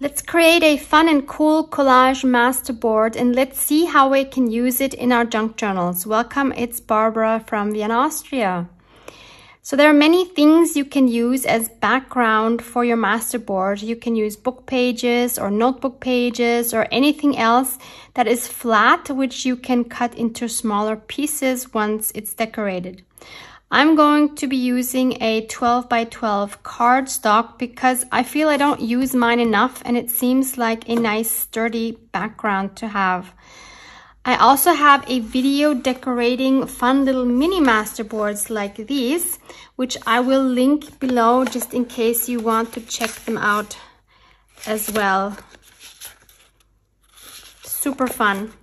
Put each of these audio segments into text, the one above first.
Let's create a fun and cool collage masterboard and let's see how we can use it in our junk journals. Welcome, it's Barbara from Vienna, Austria. So there are many things you can use as background for your masterboard. You can use book pages or notebook pages or anything else that is flat, which you can cut into smaller pieces once it's decorated. I'm going to be using a 12 by 12 cardstock because I feel I don't use mine enough and it seems like a nice sturdy background to have. I also have a video decorating fun little mini masterboards like these, which I will link below just in case you want to check them out as well. Super fun.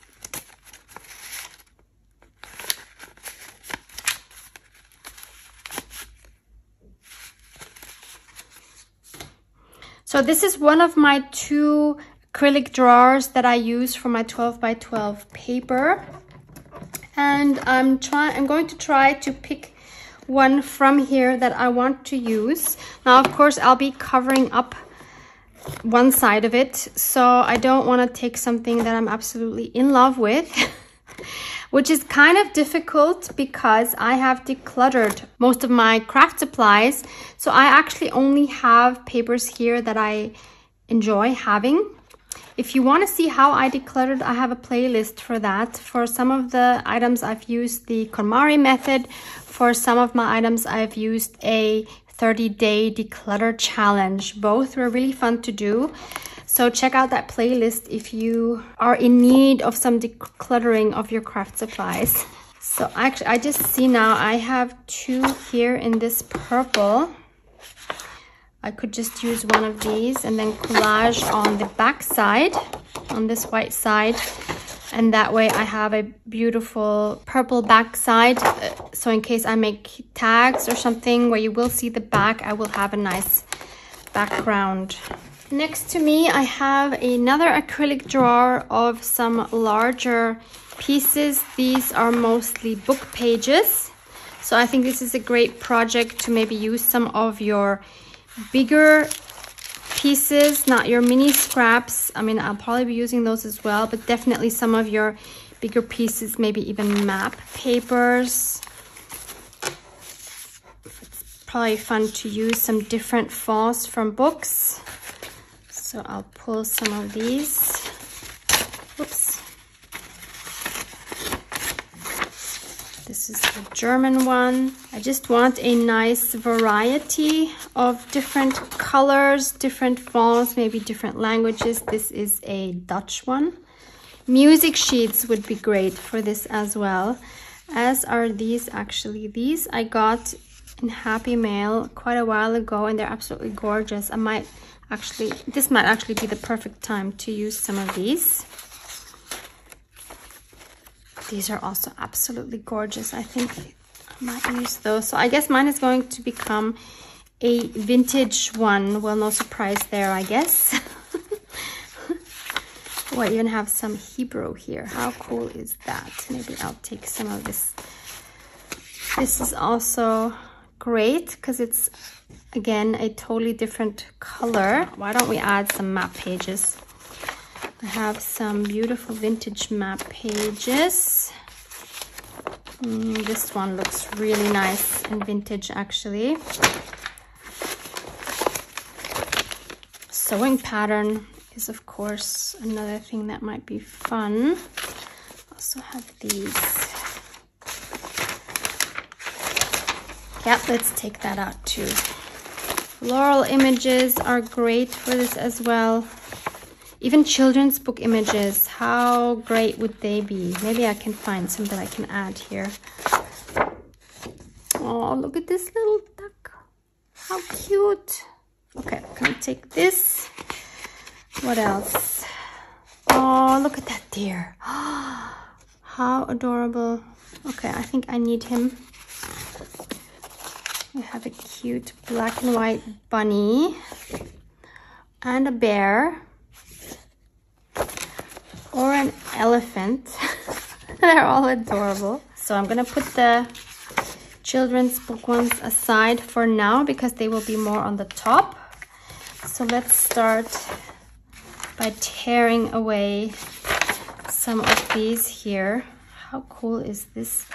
So this is one of my 2 acrylic drawers that I use for my 12 by 12 paper. And I'm going to try to pick one from here that I want to use. Now, of course, I'll be covering up one side of it, so I don't want to take something that I'm absolutely in love with. Which is kind of difficult because I have decluttered most of my craft supplies. So I actually only have papers here that I enjoy having. If you want to see how I decluttered, I have a playlist for that. For some of the items, I've used the KonMari method. For some of my items, I've used a 30-day declutter challenge. Both were really fun to do. So check out that playlist if you are in need of some decluttering of your craft supplies. So actually, I just see now I have 2 here in this purple. I could just use one of these and then collage on the back side, on this white side. And that way I have a beautiful purple back side. So in case I make tags or something where you will see the back, I will have a nice background. Next to me, I have another acrylic drawer of some larger pieces. These are mostly book pages. So I think this is a great project to maybe use some of your bigger pieces, not your mini scraps. I mean, I'll probably be using those as well, but definitely some of your bigger pieces, maybe even map papers. It's probably fun to use some different fonts from books. So I'll pull some of these. Oops. This is the German one. I just want a nice variety of different colors, different fonts, maybe different languages. This is a Dutch one. Music sheets would be great for this as well, as are these actually. These I got in Happy Mail quite a while ago and they're absolutely gorgeous. This might actually be the perfect time to use some of these. These are also absolutely gorgeous. I think I might use those. So I guess mine is going to become a vintage one. Well, no surprise there, I guess. Oh, I even have some Hebrew here. How cool is that? Maybe I'll take some of this. This is also great because it's, again, a totally different color. Why don't we add some map pages? I have some beautiful vintage map pages. This one looks really nice and vintage, actually. Sewing pattern is, of course, another thing that might be fun. Also have these. Yep, let's take that out too. Floral images are great for this as well. Even children's book images, how great would they be? Maybe I can find some that I can add here. Oh, look at this little duck. How cute. Okay, I'm gonna take this. What else? Oh, look at that deer. How adorable. Okay, I think I need him. We have a cute black and white bunny and a bear. Or an elephant. They're all adorable. So I'm gonna put the children's book ones aside for now because they will be more on the top. So let's start by tearing away some of these here. How cool is this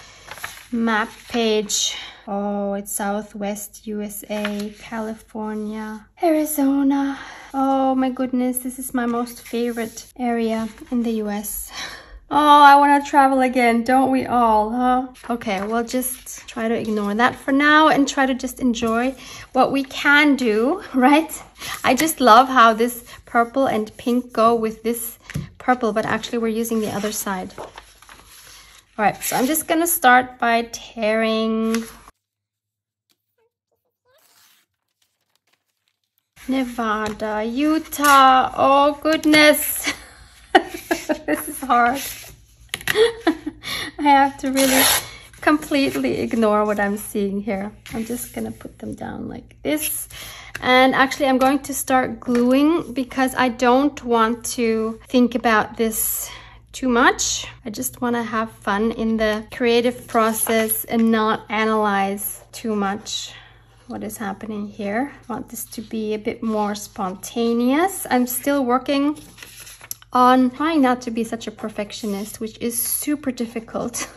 map page? Oh, it's Southwest USA, California, Arizona. Oh my goodness, this is my most favorite area in the US. Oh, I want to travel again, don't we all, huh? Okay, we'll just try to ignore that for now and try to just enjoy what we can do, right? I just love how this purple and pink go with this purple, but actually we're using the other side. All right, so I'm just gonna start by tearing Nevada, Utah. Oh goodness, this is hard. I have to really completely ignore what I'm seeing here. I'm just gonna put them down like this. And actually I'm going to start gluing because I don't want to think about this too much. I just want to have fun in the creative process and not analyze too much what is happening here. I want this to be a bit more spontaneous. I'm still working on trying not to be such a perfectionist, which is super difficult.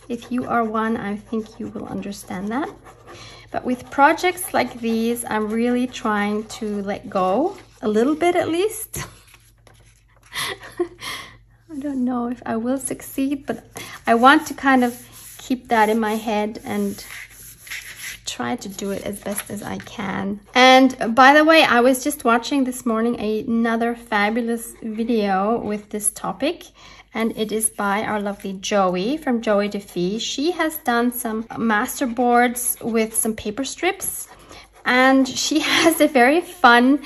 If you are one, I think you will understand that. But with projects like these, I'm really trying to let go a little bit at least. I don't know if I will succeed, but I want to kind of keep that in my head and try to do it as best as I can. And by the way, I was just watching this morning another fabulous video with this topic, and it is by our lovely Joey from Joey Defee. She has done some master boards with some paper strips, and she has a very fun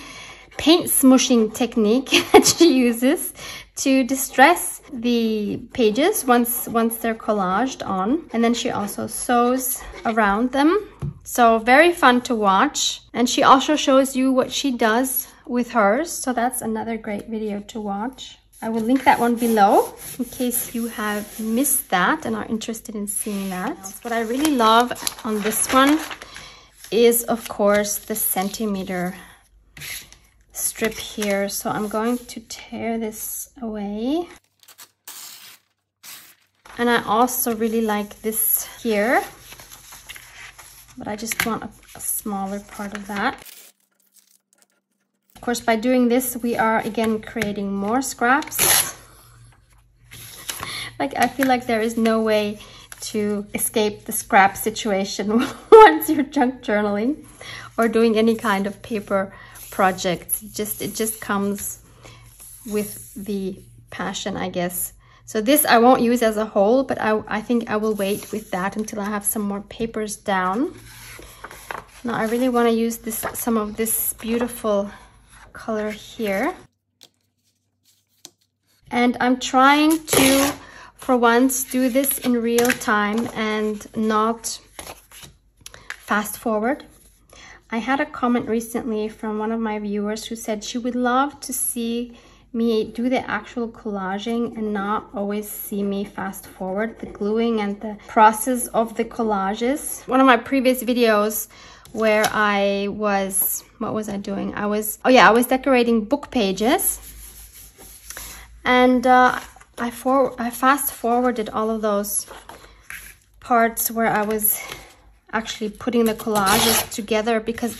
paint smushing technique that she uses to distress the pages once they're collaged on, and then she also sews around them. So very fun to watch, and she also shows you what she does with hers, so that's another great video to watch. I will link that one below in case you have missed that and are interested in seeing that. What I really love on this one is, of course, the centimeter strip here. So I'm going to tear this away. And I also really like this here, but I just want a smaller part of that. Of course, by doing this, we are again creating more scraps. Like, I feel like there is no way to escape the scrap situation once you're junk journaling or doing any kind of paper projects. It just comes with the passion, I guess. So this I won't use as a whole, but I think I will wait with that until I have some more papers down. Now I really want to use some of this beautiful color here. And I'm trying to, for once, do this in real time and not fast forward. I had a comment recently from one of my viewers who said she would love to see me do the actual collaging and not always see me fast forward the gluing and the process of the collages. One of my previous videos where I was, what was I doing? I was decorating book pages, and I fast forwarded all of those parts where I was actually putting the collages together because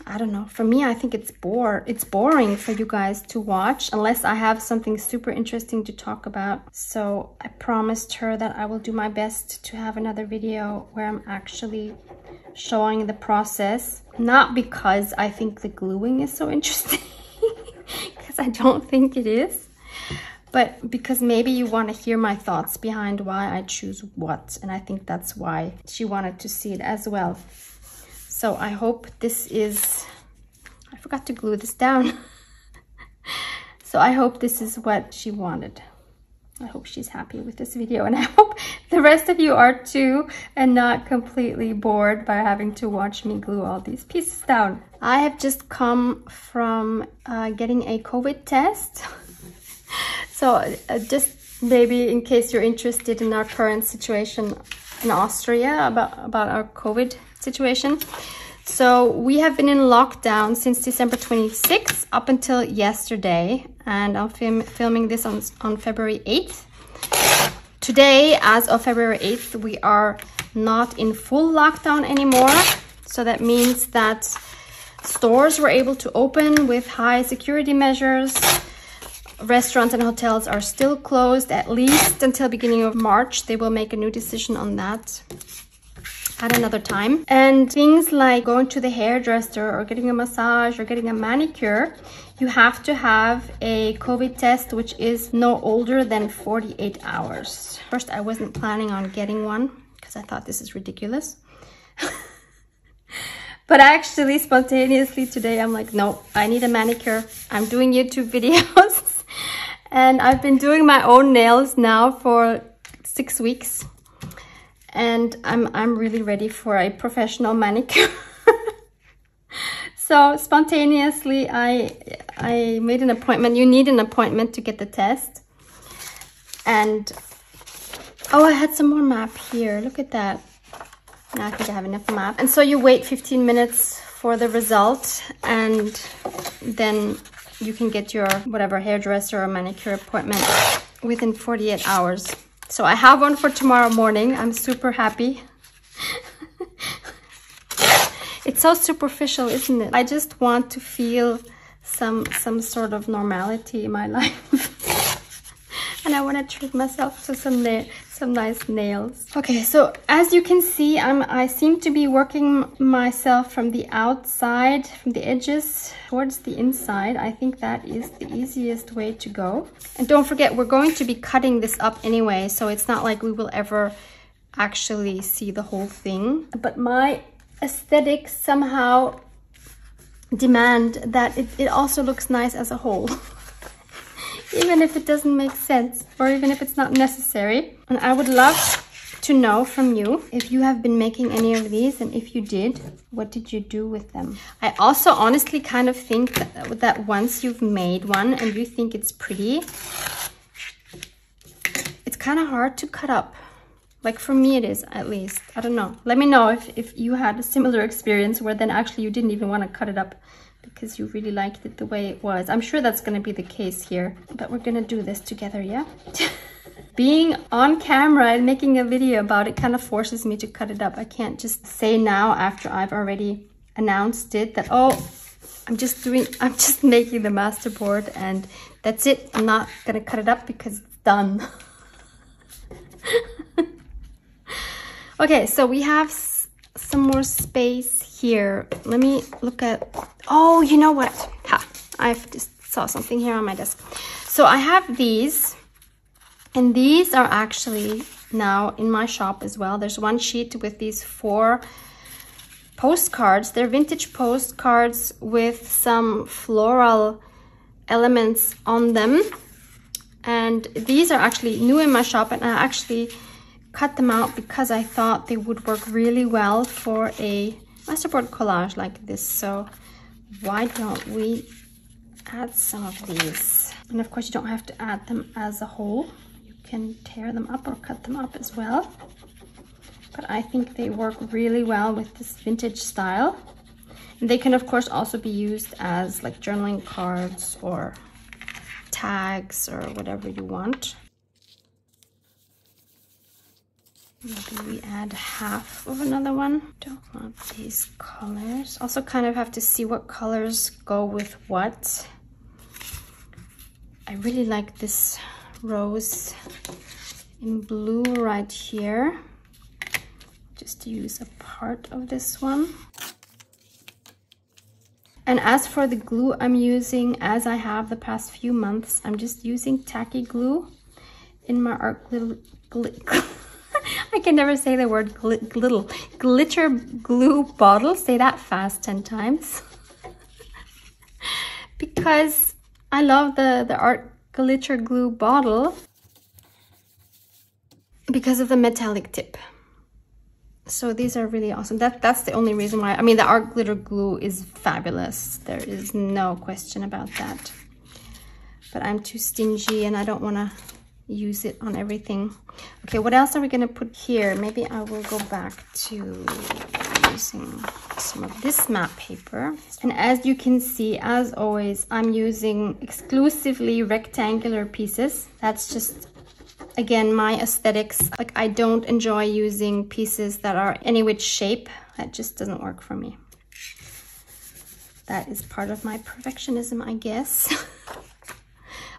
I don't know, for me, I think it's boring for you guys to watch unless I have something super interesting to talk about. So I promised her that I will do my best to have another video where I'm actually showing the process. Not because I think the gluing is so interesting, because I don't think it is, but because maybe you want to hear my thoughts behind why I choose what. And I think that's why she wanted to see it as well. So I hope this is, I forgot to glue this down. So I hope this is what she wanted. I hope she's happy with this video, and I hope the rest of you are too, and not completely bored by having to watch me glue all these pieces down. I have just come from getting a COVID test. So just maybe in case you're interested in our current situation in Austria about our COVID situation. So we have been in lockdown since December 26th up until yesterday, and I'm filming this on February 8th. Today, as of February 8th, we are not in full lockdown anymore. So that means that stores were able to open with high security measures. Restaurants and hotels are still closed, at least until beginning of March. They will make a new decision on that at another time. And things like going to the hairdresser or getting a massage or getting a manicure, you have to have a COVID test which is no older than 48 hours. First, I wasn't planning on getting one because I thought this is ridiculous. But actually, spontaneously today, I'm like, no, I need a manicure. I'm doing YouTube videos. And I've been doing my own nails now for 6 weeks. And I'm really ready for a professional manicure. So spontaneously, I made an appointment. You need an appointment to get the test. And, oh, I had some more map here. Look at that. Now I think I have enough map. And so you wait 15 minutes for the result, and then you can get your whatever hairdresser or manicure appointment within 48 hours. So I have one for tomorrow morning. I'm super happy. It's so superficial, isn't it? I just want to feel some sort of normality in my life. And I want to treat myself to some nice nails. Okay, so as you can see, I seem to be working myself from the outside, from the edges towards the inside. I think that is the easiest way to go. And don't forget, we're going to be cutting this up anyway, so it's not like we will ever actually see the whole thing. But my aesthetic somehow demand that it also looks nice as a whole. Even if it doesn't make sense, or even if it's not necessary. And I would love to know from you if you have been making any of these, and if you did, what did you do with them? I also honestly kind of think that once you've made one and you think it's pretty, it's kind of hard to cut up. Like for me it is, at least. I don't know. Let me know if you had a similar experience where then actually you didn't even want to cut it up because you really liked it the way it was. I'm sure that's going to be the case here, but we're going to do this together, yeah? Being on camera and making a video about it kind of forces me to cut it up. I can't just say now, after I've already announced it, that, oh, I'm just making the masterboard and that's it. I'm not going to cut it up because it's done. Okay, so we have some more space here. Let me look at, oh, you know what? Ha, I've just saw something here on my desk. So I have these, and these are actually now in my shop as well. There's one sheet with these 4 postcards. They're vintage postcards with some floral elements on them. And these are actually new in my shop, and I actually cut them out because I thought they would work really well for a masterboard collage like this. So why don't we add some of these? And of course you don't have to add them as a whole. You can tear them up or cut them up as well. But I think they work really well with this vintage style. And they can of course also be used as like journaling cards or tags or whatever you want. Maybe we add half of another one. Don't want these colors. Also kind of have to see what colors go with what. I really like this rose in blue right here. Just use a part of this one. And as for the glue I'm using, as I have the past few months, I'm just using tacky glue in my art I can never say the word glitter glue bottle. Say that fast 10 times. Because I love the art glitter glue bottle because of the metallic tip. So these are really awesome. That's the only reason why. I mean, the art glitter glue is fabulous. There is no question about that. But I'm too stingy and I don't want to use it on everything. Okay, what else are we going to put here? Maybe I will go back to using some of this matte paper. And as you can see, as always, I'm using exclusively rectangular pieces. That's just, again, my aesthetics. Like, I don't enjoy using pieces that are any which shape. That just doesn't work for me. That is part of my perfectionism, I guess.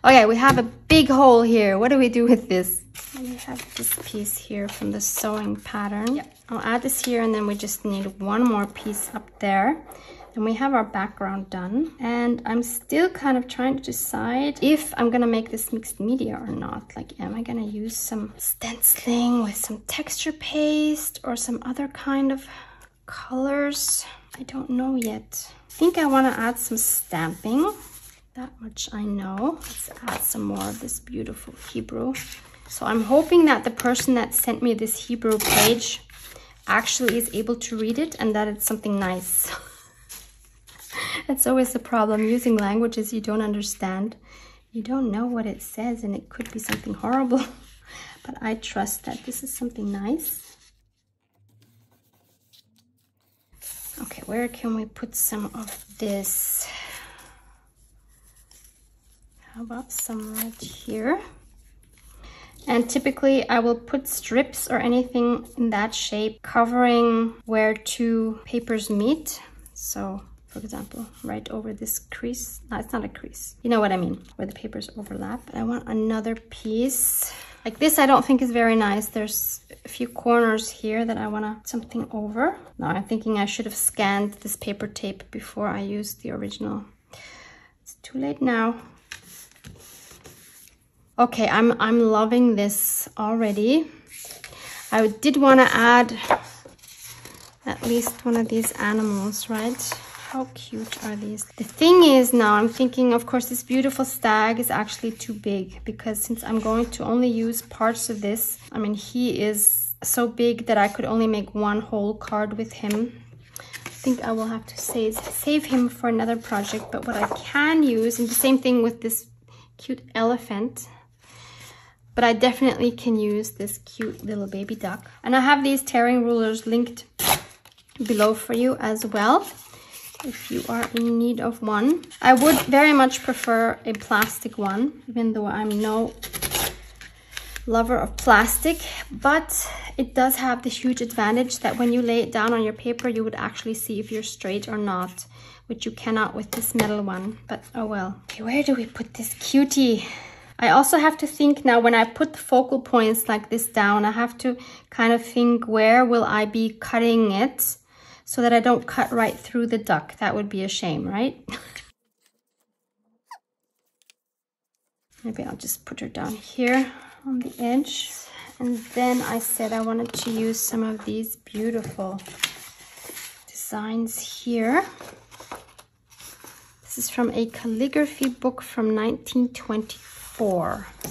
Okay, we have a big hole here. What do we do with this? We have this piece here from the sewing pattern. Yep. I'll add this here, and then we just need one more piece up there. And we have our background done. And I'm still kind of trying to decide if I'm gonna make this mixed media or not. Like, am I gonna use some stenciling with some texture paste or some other kind of colors? I don't know yet. I think I wanna add some stamping. That much I know. Let's add some more of this beautiful Hebrew. So I'm hoping that the person that sent me this Hebrew page actually is able to read it and that it's something nice. That's always the problem using languages you don't understand. You don't know what it says and it could be something horrible. But I trust that this is something nice. Okay, where can we put some of this? How about some right here? And typically I will put strips or anything in that shape covering where two papers meet. So, for example, right over this crease. No, it's not a crease. You know what I mean, where the papers overlap. But I want another piece. Like this I don't think is very nice. There's a few corners here that I want something over. Now I'm thinking I should have scanned this paper tape before I used the original. It's too late now. Okay, I'm loving this already. I did want to add at least one of these animals, right? How cute are these? The thing is now I'm thinking, of course, this beautiful stag is actually too big because since I'm going to only use parts of this, I mean, he is so big that I could only make one whole card with him. I think I will have to save him for another project, but what I can use, and the same thing with this cute elephant, but I definitely can use this cute little baby duck. And I have these tearing rulers linked below for you as well, if you are in need of one. I would very much prefer a plastic one, even though I'm no lover of plastic, but it does have the huge advantage that when you lay it down on your paper, you would actually see if you're straight or not, which you cannot with this metal one, but oh well. Okay, where do we put this cutie? I also have to think now, when I put the focal points like this down, I have to kind of think, where will I be cutting it so that I don't cut right through the duck? That would be a shame, right? Maybe I'll just put her down here on the edge. And then I said I wanted to use some of these beautiful designs here. This is from a calligraphy book from 1924.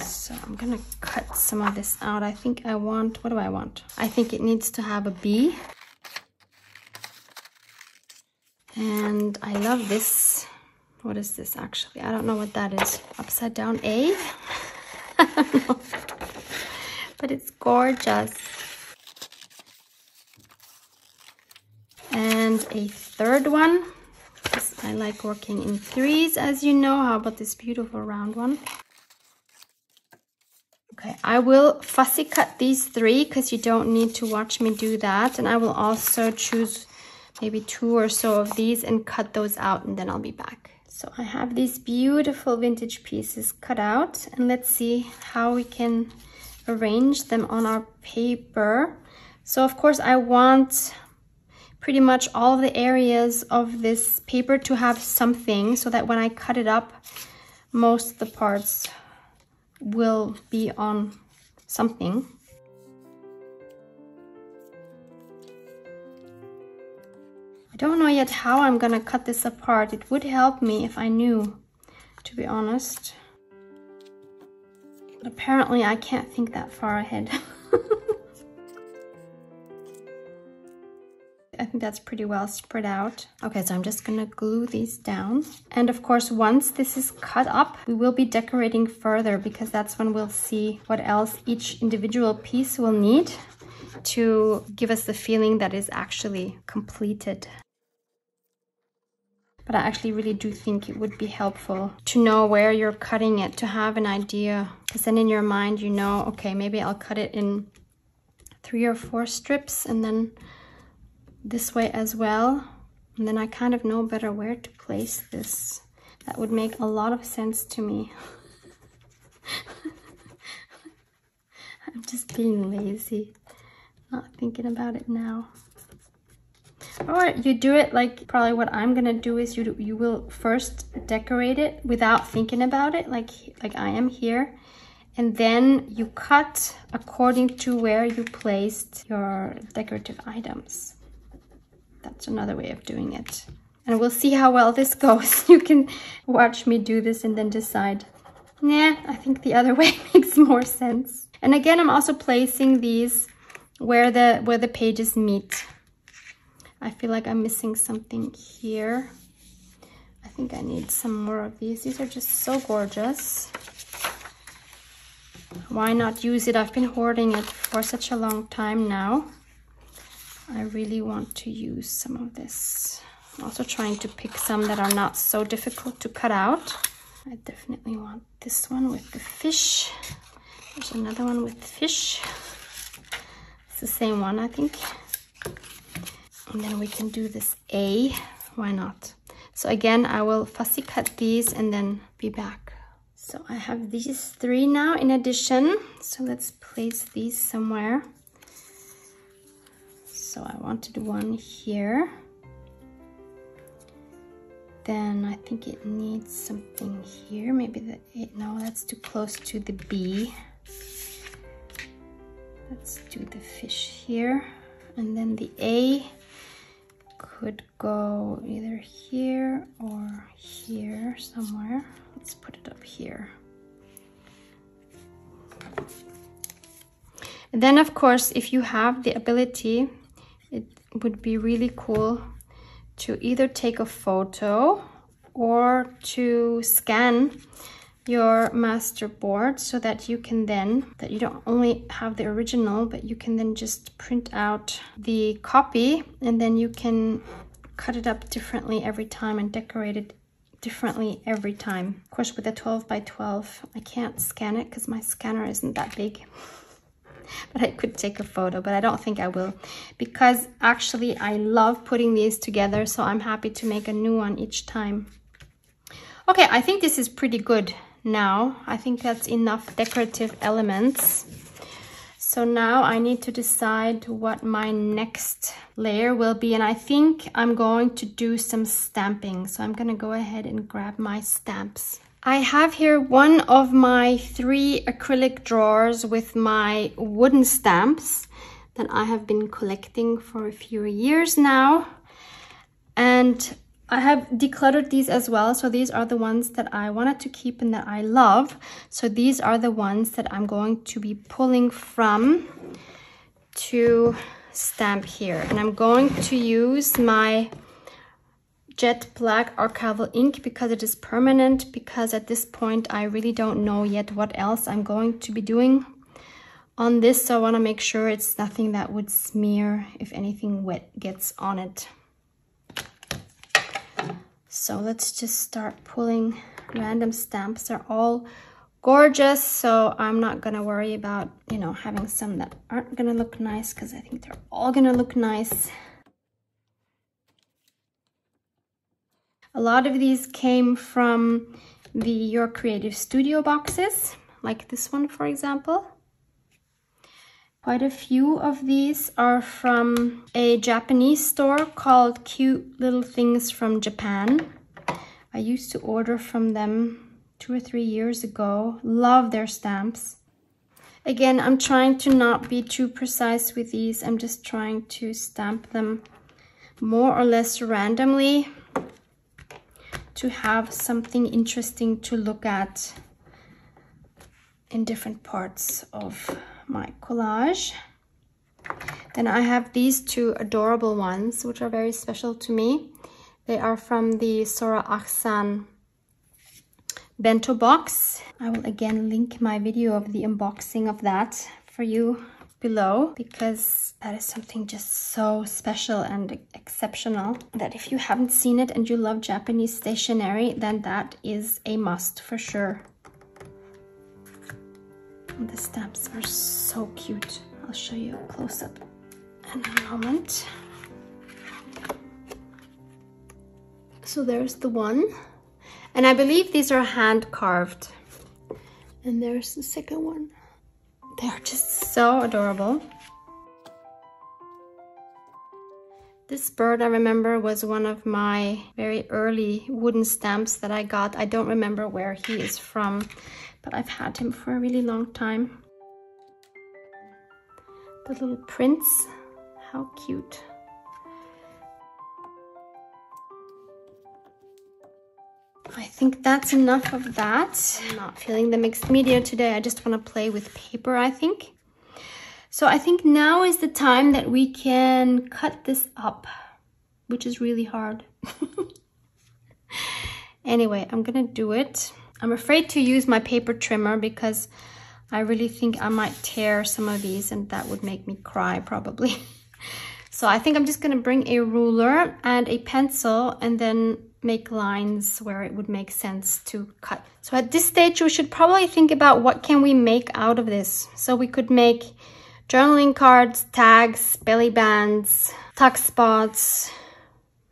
So I'm gonna cut some of this out. I think I want, what do I want? I think it needs to have a B. And I love this. What is this actually? I don't know what that is. Upside down A? I don't know. But it's gorgeous. And a third one. I like working in threes, as you know. How about this beautiful round one? Okay, I will fussy cut these three because you don't need to watch me do that. And I will also choose maybe 2 or so of these and cut those out, and then I'll be back. So I have these beautiful vintage pieces cut out, and let's see how we can arrange them on our paper. So of course I want pretty much all of the areas of this paper to have something, so that when I cut it up, most of the parts will be on something. I don't know yet how I'm gonna cut this apart. It would help me if I knew, to be honest. But apparently I can't think that far ahead. I think that's pretty well spread out. Okay, so I'm just gonna glue these down. And of course, once this is cut up, we will be decorating further, because that's when we'll see what else each individual piece will need. to give us the feeling that is actually completed. But I actually really do think it would be helpful to know where you're cutting it, to have an idea. Because then in your mind, you know, okay, maybe I'll cut it in 3 or 4 strips and then this way as well. And then I kind of know better where to place this. That would make a lot of sense to me. I'm just being lazy, not thinking about it now. Or you do it like probably what I'm gonna do is you will first decorate it without thinking about it, like I am here, and then you cut according to where you placed your decorative items. That's another way of doing it. And we'll see how well this goes. You can watch me do this and then decide, nah, I think the other way makes more sense. And again, I'm also placing these where the pages meet. I feel like I'm missing something here. I think I need some more of these. These are just so gorgeous. Why not use it? I've been hoarding it for such a long time now. I really want to use some of this. I'm also trying to pick some that are not so difficult to cut out. I definitely want this one with the fish. There's another one with fish. It's the same one, I think. And then we can do this A. Why not? So again, I will fussy cut these and then be back. So I have these 3 now in addition. So let's place these somewhere. So I wanted one here. Then I think it needs something here. Maybe the A. No, that's too close to the B. Let's do the fish here. And then the A could go either here or here somewhere. Let's put it up here. And then of course, if you have the ability, it would be really cool to either take a photo or to scan your master board so that you can then, that you don't only have the original, but you can then just print out the copy and then you can cut it up differently every time and decorate it differently every time. Of course, with a 12 by 12, I can't scan it because my scanner isn't that big. But I could take a photo, but I don't think I will, because actually I love putting these together, so I'm happy to make a new one each time. Okay, I think this is pretty good now. I think that's enough decorative elements. So now I need to decide what my next layer will be, and I think I'm going to do some stamping. So I'm gonna go ahead and grab my stamps. I have here one of my 3 acrylic drawers with my wooden stamps that I have been collecting for a few years now. And I have decluttered these as well. So these are the ones that I wanted to keep and that I love. So these are the ones that I'm going to be pulling from to stamp here. And I'm going to use my jet black archival ink because it is permanent, because at this point I really don't know yet what else I'm going to be doing on this. So I want to make sure it's nothing that would smear if anything wet gets on it. So let's just start pulling random stamps. They're all gorgeous, so I'm not gonna worry about, you know, having some that aren't gonna look nice, because I think they're all gonna look nice. A lot of these came from the Your Creative Studio boxes, like this one, for example. Quite a few of these are from a Japanese store called Cute Little Things from Japan. I used to order from them 2 or 3 years ago. Love their stamps. Again, I'm trying to not be too precise with these. I'm just trying to stamp them more or less randomly to have something interesting to look at in different parts of my collage. Then I have these 2 adorable ones, which are very special to me. They are from the Sora Ahsan bento box. I will again link my video of the unboxing of that for you below, because that is something just so special and exceptional that if you haven't seen it and you love Japanese stationery, then that is a must for sure. And the stamps are so cute. I'll show you a close-up in a moment. So there's the one. And I believe these are hand carved. And there's the second one. They're just so adorable. This bird, I remember, was one of my very early wooden stamps that I got. I don't remember where he is from, but I've had him for a really long time. The little prince, how cute. I think that's enough of that. I'm not feeling the mixed media today. I just want to play with paper, I think. So I think now is the time that we can cut this up, which is really hard. Anyway, I'm gonna do it. I'm afraid to use my paper trimmer because I really think I might tear some of these and that would make me cry probably. So I think I'm just gonna bring a ruler and a pencil and then make lines where it would make sense to cut. So at this stage, we should probably think about what can we make out of this. So we could make journaling cards, tags, belly bands, tuck spots,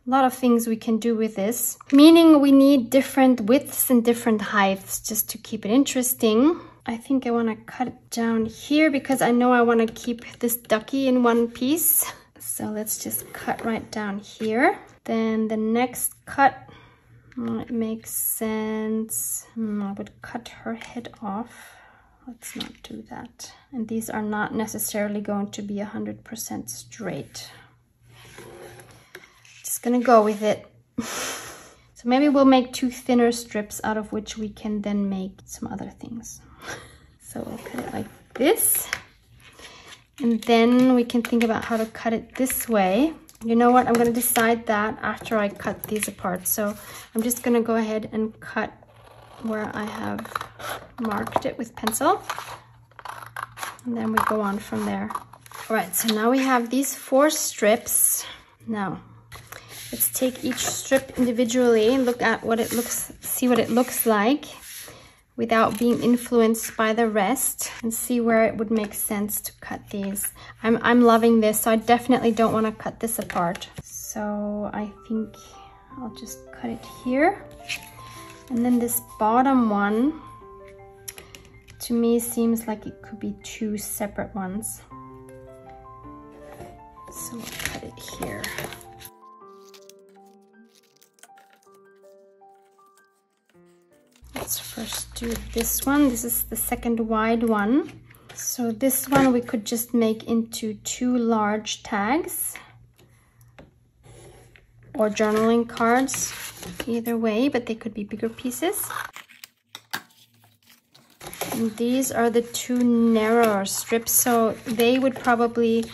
a lot of things we can do with this. Meaning we need different widths and different heights just to keep it interesting. I think I want to cut it down here because I know I want to keep this ducky in one piece. So let's just cut right down here. Then the next cut, it makes sense. I would cut her head off. Let's not do that. And these are not necessarily going to be 100% straight. Just gonna go with it. So maybe we'll make 2 thinner strips out of which we can then make some other things. So we'll cut it like this. And then we can think about how to cut it this way. You know what? I'm going to decide that after I cut these apart. So I'm just going to go ahead and cut where I have marked it with pencil. And then we go on from there. All right, so now we have these 4 strips. Now, let's take each strip individually, look at what it looks, see what it looks like without being influenced by the rest, and see where it would make sense to cut these. I'm loving this, so I definitely don't want to cut this apart. So I think I'll just cut it here. And then this bottom one, to me, seems like it could be 2 separate ones. So we'll cut it here. Let's first do this one. This is the second wide one. So this one we could just make into 2 large tags or journaling cards, either way, but they could be bigger pieces. And these are the 2 narrower strips, so they would probably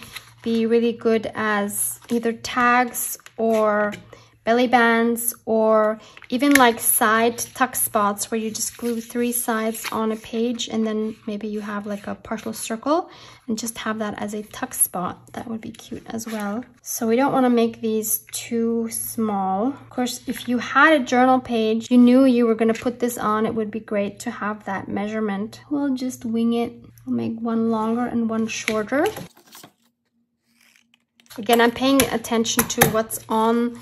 be really good as either tags or belly bands, or even like side tuck spots where you just glue 3 sides on a page and then maybe you have like a partial circle and just have that as a tuck spot. That would be cute as well. So we don't want to make these too small. Of course, if you had a journal page, you knew you were going to put this on, it would be great to have that measurement. We'll just wing it. We'll make one longer and one shorter. Again, I'm paying attention to what's on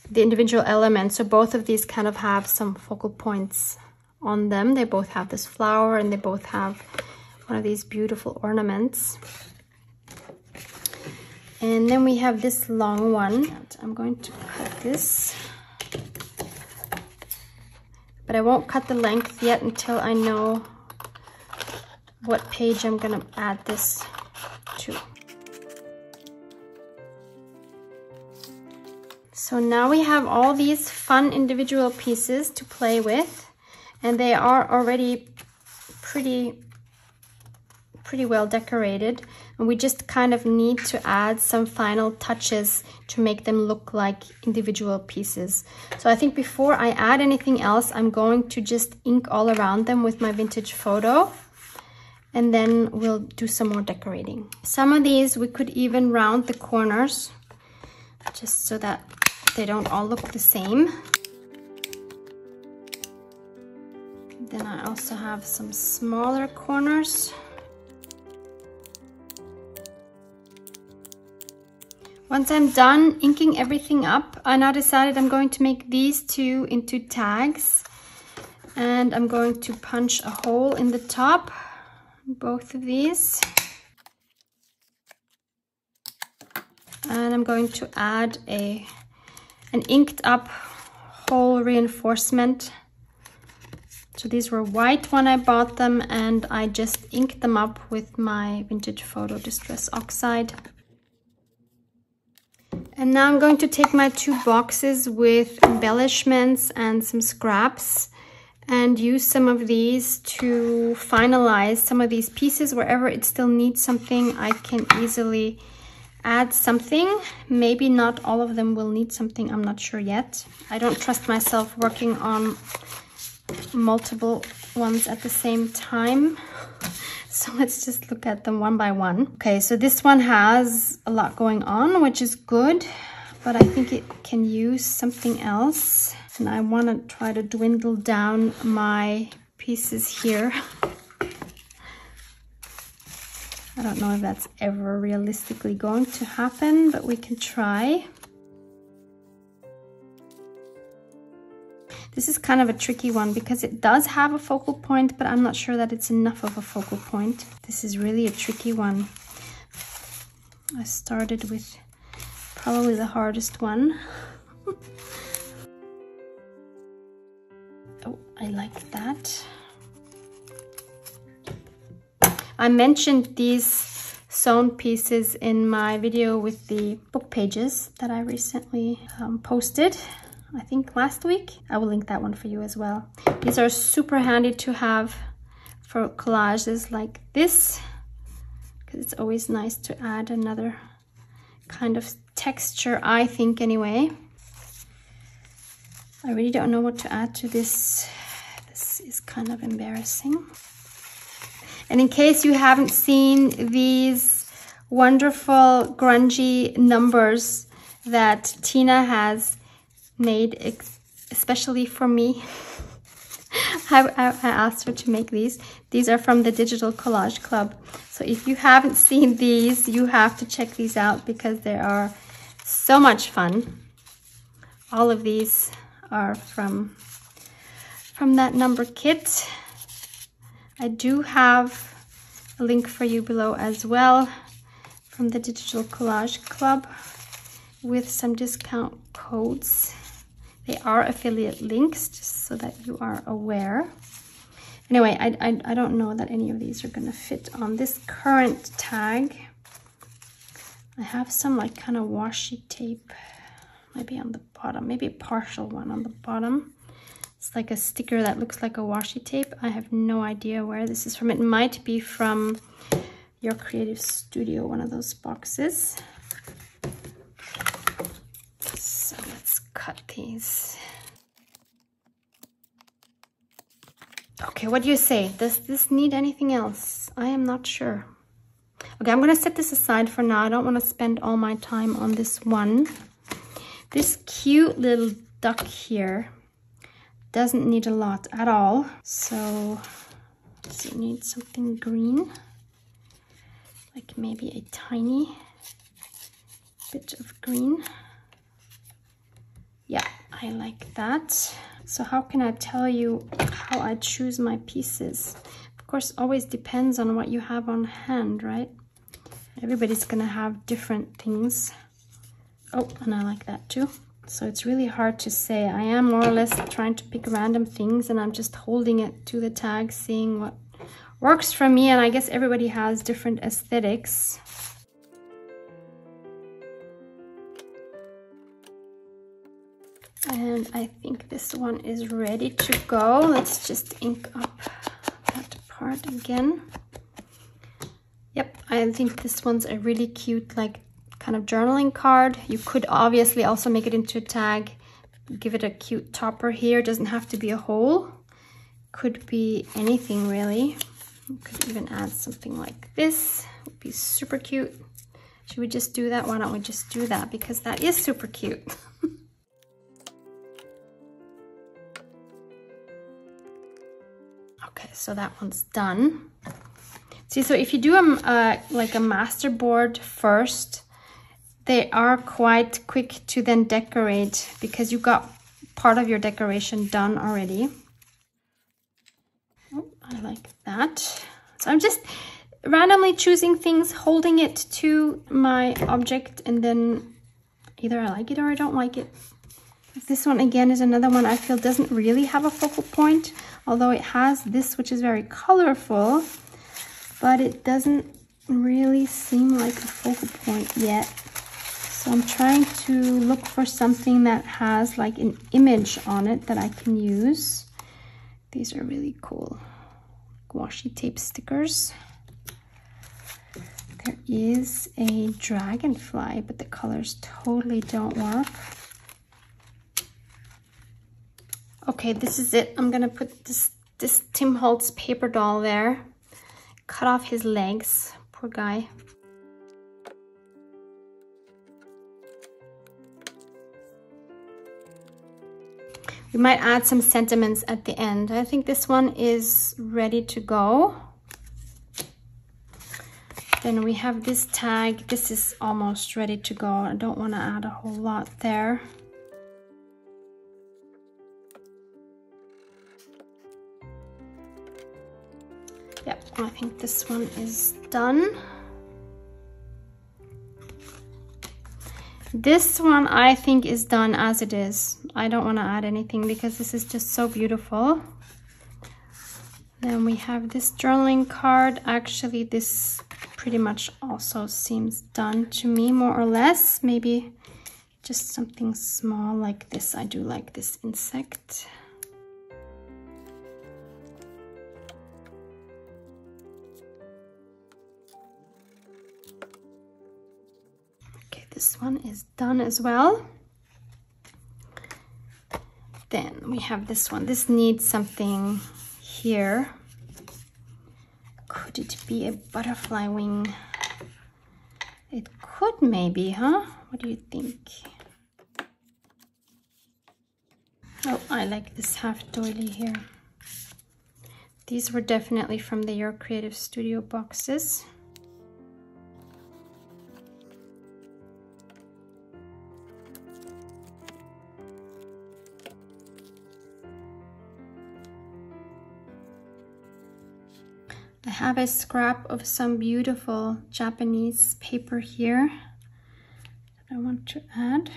the individual elements. So both of these kind of have some focal points on them. They both have this flower and they both have one of these beautiful ornaments. And then we have this long one. I'm going to cut this, but I won't cut the length yet until I know what page I'm gonna add this to. So now we have all these fun individual pieces to play with, and they are already pretty well decorated, and we just kind of need to add some final touches to make them look like individual pieces. So I think before I add anything else, I'm going to just ink all around them with my vintage photo, and then we'll do some more decorating. Some of these we could even round the corners just so that they don't all look the same. Then I also have some smaller corners. Once I'm done inking everything up, I now decided I'm going to make these two into tags. And I'm going to punch a hole in the top, both of these. And I'm going to add an inked up hole reinforcement. So these were white when I bought them, and I just inked them up with my Vintage Photo Distress Oxide. And now I'm going to take my two boxes with embellishments and some scraps and use some of these to finalize some of these pieces. Wherever it still needs something, I can easily add something. Maybe not all of them will need something, I'm not sure yet. I don't trust myself working on multiple ones at the same time. So let's just look at them one by one. Okay, so this one has a lot going on, which is good, but I think it can use something else. And I want to try to dwindle down my pieces here. I don't know if that's ever realistically going to happen, but we can try. This is kind of a tricky one because it does have a focal point, but I'm not sure that it's enough of a focal point. This is really a tricky one. I started with probably the hardest one. Oh, I like that. I mentioned these sewn pieces in my video with the book pages that I recently posted. I think last week. I will link that one for you as well. These are super handy to have for collages like this, because it's always nice to add another kind of texture, I think anyway. I really don't know what to add to this. This is kind of embarrassing. And in case you haven't seen these wonderful grungy numbers that Tina has made especially for me, I asked her to make these. These are from the Digital Collage Club. So if you haven't seen these, you have to check these out because they are so much fun. All of these are from that number kit. I do have a link for you below as well from the Digital Collage Club with some discount codes. They are affiliate links, just so that you are aware. Anyway, I don't know that any of these are going to fit on this current tag. I have some like kind of washi tape, maybe on the bottom, maybe a partial one on the bottom. It's like a sticker that looks like a washi tape. I have no idea where this is from. It might be from Your Creative Studio, one of those boxes. So let's cut these. Okay, what do you say? Does this need anything else? I am not sure. Okay, I'm gonna set this aside for now. I don't want to spend all my time on this one. This cute little duck here doesn't need a lot at all. So does it need something green? Like maybe a tiny bit of green. Yeah, I like that. So how can I tell you how I choose my pieces? Of course, always depends on what you have on hand, right? Everybody's gonna have different things. Oh, and I like that too. So it's really hard to say. I am more or less trying to pick random things and I'm just holding it to the tag, seeing what works for me. And I guess everybody has different aesthetics. And I think this one is ready to go. Let's just ink up that part again. Yep, I think this one's a really cute, like, kind of journaling card. You could obviously also make it into a tag, give it a cute topper here. It doesn't have to be a hole. Could be anything really. You could even add something like this. It would be super cute. Should we just do that? Why don't we just do that? Because that is super cute. Okay, so that one's done. See, so if you do like a masterboard first, they are quite quick to then decorate because you got part of your decoration done already. Oh, I like that. So I'm just randomly choosing things, holding it to my object, and then either I like it or I don't like it. This one again is another one I feel doesn't really have a focal point, although it has this, which is very colorful, but it doesn't really seem like a focal point yet. So I'm trying to look for something that has like an image on it that I can use. These are really cool. Washi tape stickers. There is a dragonfly, but the colors totally don't work. Okay, this is it. I'm gonna put this Tim Holtz paper doll there. Cut off his legs, poor guy. We might add some sentiments at the end. I think this one is ready to go. Then we have this tag. This is almost ready to go. I don't want to add a whole lot there. Yep, I think this one is done. This one I think is done as it is. I don't want to add anything because this is just so beautiful. Then we have this journaling card. Actually, this pretty much also seems done to me, more or less. Maybe just something small like this. I do like this insect. Okay, this one is done as well. Then we have this one. This needs something here. Could it be a butterfly wing? It could maybe, huh? What do you think? Oh, I like this half doily here. These were definitely from the Your Creative Studio boxes. I have a scrap of some beautiful Japanese paper here that I want to add.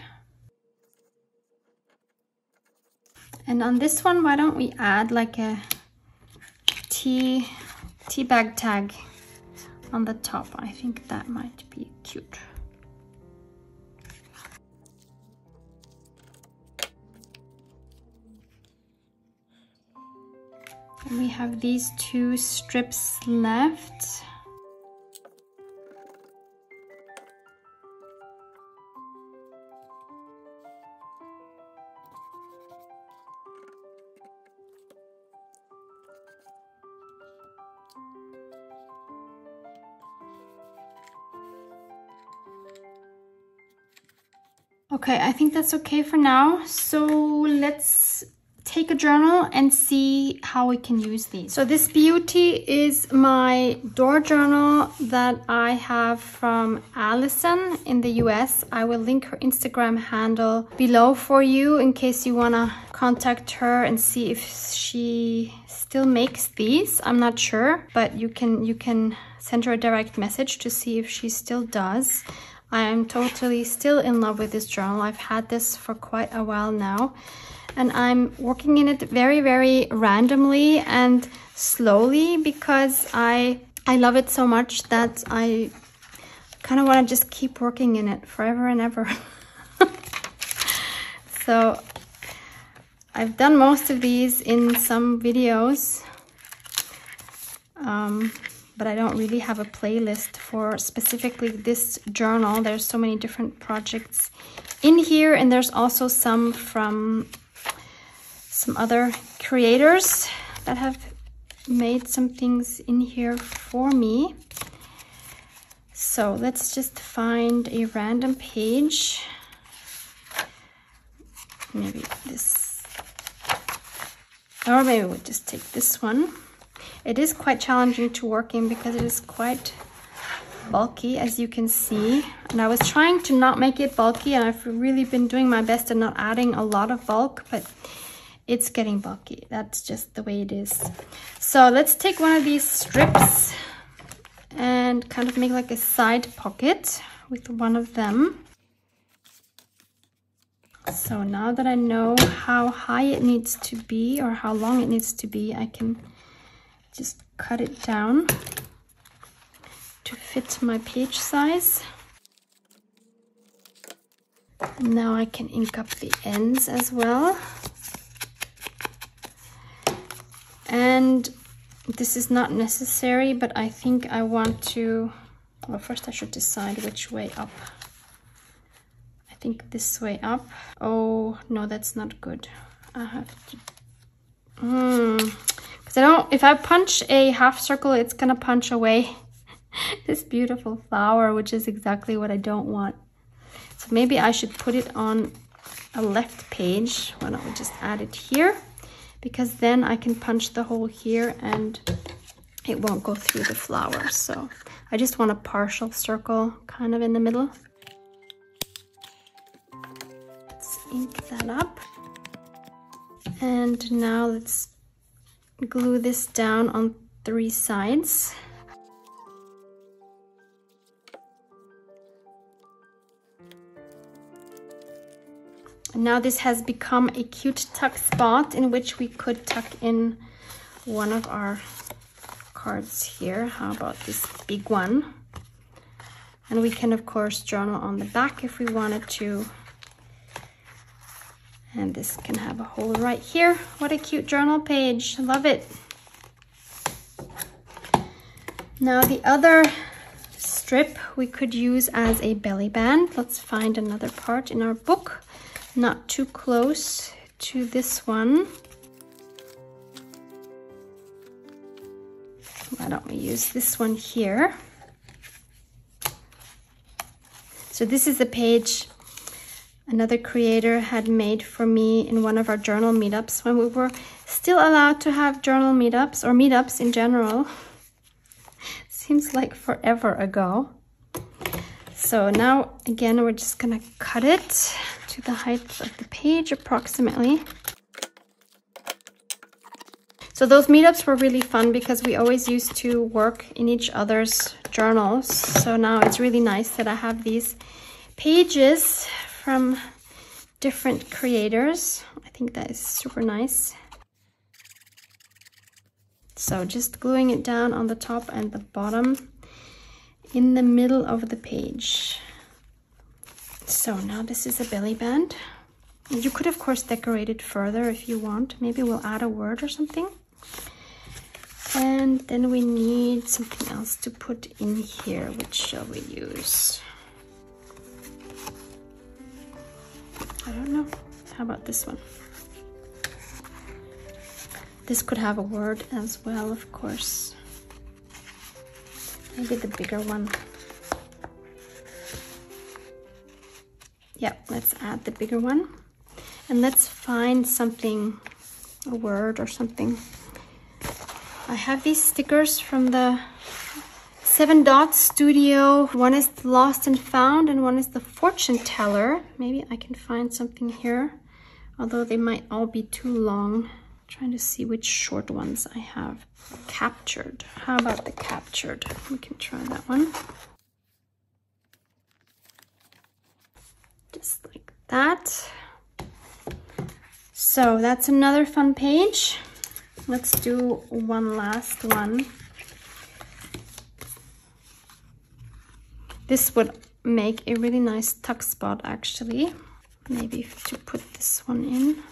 And on this one, why don't we add like a tea bag tag on the top? I think that might be cute. And we have these two strips left. Okay, I think that's okay for now. So let's take a journal and see how we can use these. So this beauty is my door journal that I have from Allison in the US. I will link her Instagram handle below for you in case you want to contact her and see if she still makes these. I'm not sure, but you can send her a direct message to see if she still does. I am totally still in love with this journal. I've had this for quite a while now. And I'm working in it very, very randomly and slowly because I love it so much that I kind of want to just keep working in it forever and ever. So I've done most of these in some videos, but I don't really have a playlist for specifically this journal. There's so many different projects in here, and there's also some from some other creators that have made some things in here for me. So let's just find a random page. Maybe this, or maybe we'll just take this one. It is quite challenging to work in because it is quite bulky, as you can see, and I was trying to not make it bulky, and I've really been doing my best at not adding a lot of bulk, but it's getting bulky. That's just the way it is. So let's take one of these strips and kind of make like a side pocket with one of them. So now that I know how high it needs to be or how long it needs to be, I can just cut it down to fit my page size. And now I can ink up the ends as well. And this is not necessary, but I think I want to, well, first I should decide which way up. I think this way up. Oh, no, that's not good. I have to, because I don't, if I punch a half circle, it's gonna punch away this beautiful flower, which is exactly what I don't want. So maybe I should put it on a left page. Why don't we just add it here? Because then I can punch the hole here and it won't go through the flower. So I just want a partial circle kind of in the middle. Let's ink that up. And now let's glue this down on 3 sides. Now this has become a cute tuck spot in which we could tuck in one of our cards here. How about this big one? And we can of course journal on the back if we wanted to. And this can have a hole right here. What a cute journal page. I love it. Now the other strip we could use as a belly band. Let's find another part in our book. Not too close to this one. Why don't we use this one here? So this is a page another creator had made for me in one of our journal meetups when we were still allowed to have journal meetups or meetups in general. Seems like forever ago. So now again, we're just gonna cut it to the height of the page approximately. So those meetups were really fun because we always used to work in each other's journals. So now it's really nice that I have these pages from different creators. I think that is super nice. So just gluing it down on the top and the bottom in the middle of the page. So now this is a belly band. You could of course decorate it further if you want. Maybe we'll add a word or something. And then we need something else to put in here. Which shall we use? I don't know. How about this one? This could have a word as well, of course. Maybe the bigger one. Yeah, let's add the bigger one. And let's find something, a word or something. I have these stickers from the 7 Dot Studio. One is Lost and Found and one is the Fortune Teller. Maybe I can find something here, although they might all be too long. I'm trying to see which short ones I have. Captured. How about the Captured? We can try that one. Just like that. So that's another fun page. Let's do one last one. This would make a really nice tuck spot actually. Maybe to put this one in.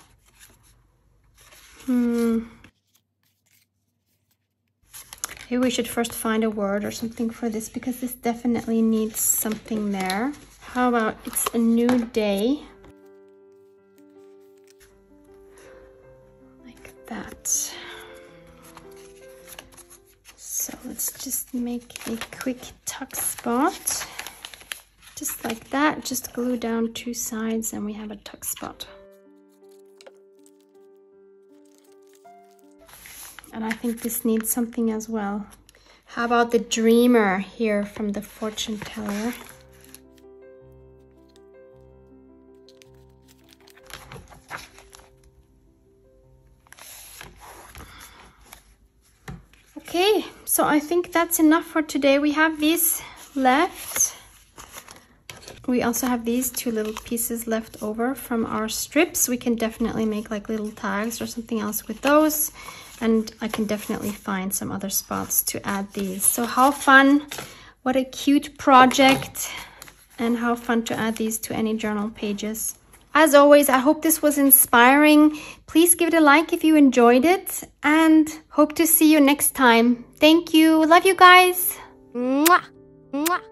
Maybe we should first find a word or something for this because this definitely needs something there. How about it's a new day? Like that. So let's just make a quick tuck spot. Just like that, just glue down 2 sides and we have a tuck spot. And I think this needs something as well. How about the dreamer here from the fortune teller? Okay, so I think that's enough for today. We have these left. We also have these 2 little pieces left over from our strips. We can definitely make like little tags or something else with those. And I can definitely find some other spots to add these. So how fun, what a cute project, and how fun to add these to any journal pages. As always, I hope this was inspiring. Please give it a like if you enjoyed it, and hope to see you next time. Thank you. Love you guys. Mwah. Mwah.